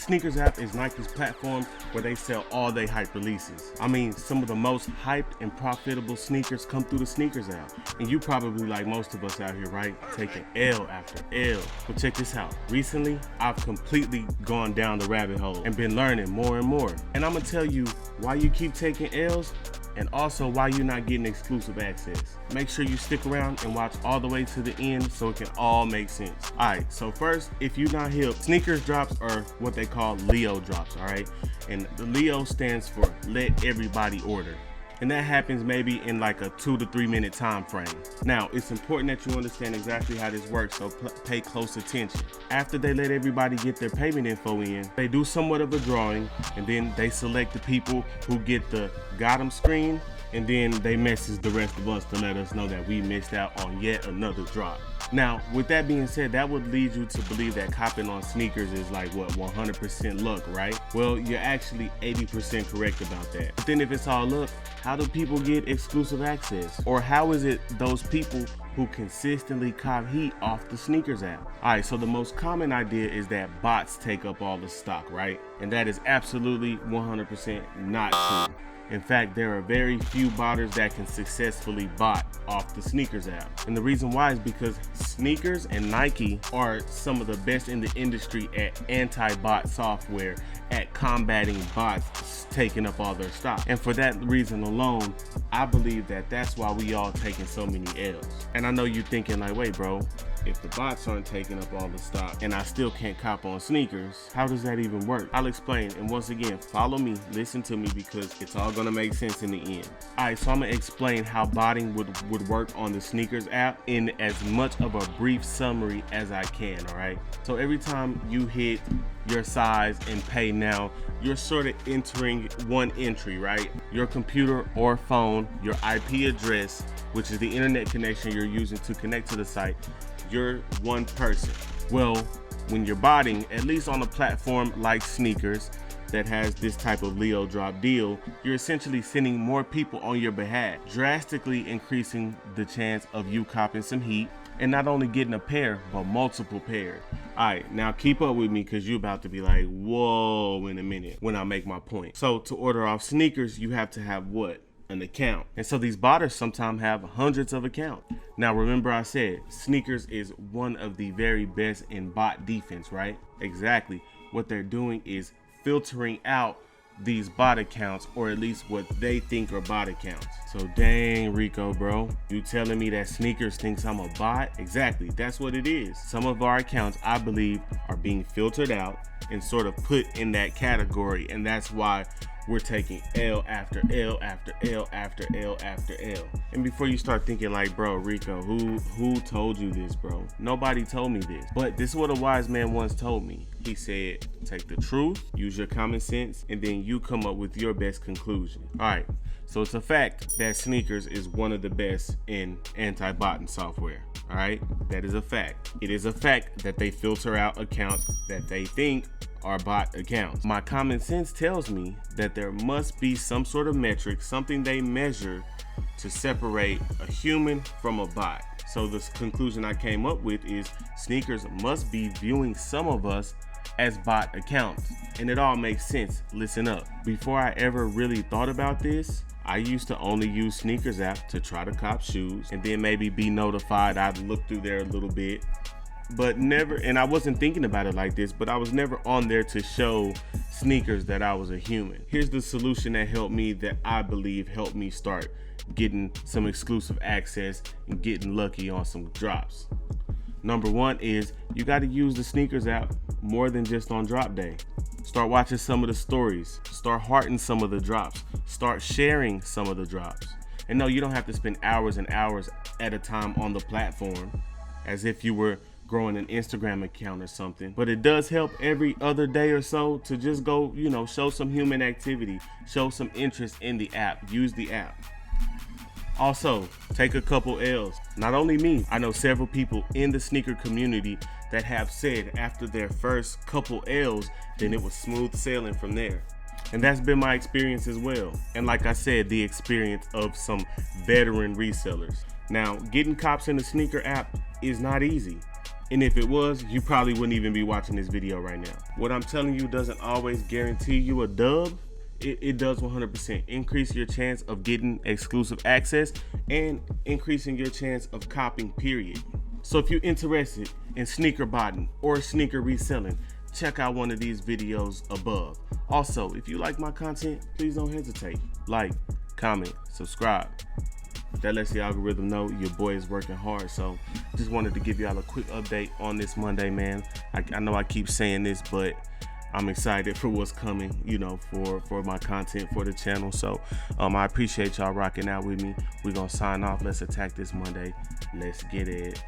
Sneakers app is Nike's platform where they sell all their hype releases. I mean, some of the most hyped and profitable sneakers come through the Sneakers app. And you probably, like most of us out here, right, taking L after L. But check this out. Recently, I've completely gone down the rabbit hole and been learning more and more. And I'm gonna tell you why you keep taking L's and also why you're not getting exclusive access. Make sure you stick around and watch all the way to the end so it can all make sense. Alright, so first, if you're not hip, sneakers drops are what they call Leo drops, alright? And the Leo stands for let everybody order. And that happens maybe in like a 2 to 3 minute time frame. Now, it's important that you understand exactly how this works, so pay close attention. After they let everybody get their payment info in, they do somewhat of a drawing, and then they select the people who get the got 'em screen, and then they message the rest of us to let us know that we missed out on yet another drop. Now, with that being said, that would lead you to believe that copping on sneakers is like, what, 100% luck, right? Well, you're actually 80% correct about that. But then if it's all luck, how do people get exclusive access? Or how is it those people who consistently cop heat off the Sneakers app? Alright, so the most common idea is that bots take up all the stock, right? And that is absolutely 100% not true. In fact, there are very few botters that can successfully bot off the Sneakers app. And the reason why is because Sneakers and Nike are some of the best in the industry at anti-bot software, at combating bots taking up all their stock. And for that reason alone, I believe that that's why we all taking so many L's. And I know you thinking like, wait bro, if the bots aren't taking up all the stock and I still can't cop on sneakers, how does that even work? I'll explain, and once again, follow me, listen to me, because it's all gonna make sense in the end. Alright, so I'm gonna explain how botting would work on the Sneakers app in as much of a brief summary as I can, alright? So every time you hit your size and pay now, you're sort of entering one entry, right? Your computer or phone, your IP address, which is the internet connection you're using to connect to the site. You're one person. Well, when you're botting, at least on a platform like Sneakers that has this type of Leo drop deal, you're essentially sending more people on your behalf, drastically increasing the chance of you copping some heat and not only getting a pair, but multiple pairs. Alright, now keep up with me because you're about to be like, whoa, in a minute when I make my point. So to order off sneakers, you have to have what? An account. And so these botters sometimes have hundreds of accounts. Now remember I said Sneakers is one of the very best in bot defense, right? Exactly. What they're doing is filtering out these bot accounts, or at least what they think are bot accounts. So dang Rico bro, you telling me that Sneakers thinks I'm a bot? Exactly, that's what it is. Some of our accounts, I believe, are being filtered out and sort of put in that category, and that's why we're taking L after L after L after L after L. And before you start thinking like, bro, Rico, who told you this, bro? Nobody told me this. But this is what a wise man once told me. He said, take the truth, use your common sense, and then you come up with your best conclusion. All right, so it's a fact that Sneakers is one of the best in anti-botting software. All right, that is a fact. It is a fact that they filter out accounts that they think are bot accounts. My common sense tells me that there must be some sort of metric, something they measure to separate a human from a bot. So the conclusion I came up with is Sneakers must be viewing some of us as bot accounts. And it all makes sense. Listen up. Before I ever really thought about this, I used to only use Sneakers app to try to cop shoes and then maybe be notified. I'd look through there a little bit, but never, and I wasn't thinking about it like this, but I was never on there to show Sneakers that I was a human. Here's the solution that helped me, that I believe helped me start getting some exclusive access and getting lucky on some drops. Number one is you got to use the Sneakers app more than just on drop day. Start watching some of the stories, start hearting some of the drops, start sharing some of the drops. And no, you don't have to spend hours and hours at a time on the platform as if you were growing an Instagram account or something, but it does help every other day or so to just go, show some human activity, show some interest in the app, use the app. Also, take a couple L's. Not only me, I know several people in the sneaker community that have said after their first couple L's, then it was smooth sailing from there. And that's been my experience as well. And like I said, the experience of some veteran resellers. Now, getting cops in the sneaker app is not easy. And if it was, you probably wouldn't even be watching this video right now. What I'm telling you doesn't always guarantee you a dub. It does 100% increase your chance of getting exclusive access and increasing your chance of copying, period. So if you're interested in sneaker botting or sneaker reselling, check out one of these videos above. Also, if you like my content, please don't hesitate. Like, comment, subscribe. That lets the algorithm know your boy is working hard. So just wanted to give y'all a quick update on this Monday, man. I know I keep saying this, but I'm excited for what's coming, you know, for my content for the channel. So I appreciate y'all rocking out with me. We're gonna sign off. Let's attack this Monday. Let's get it.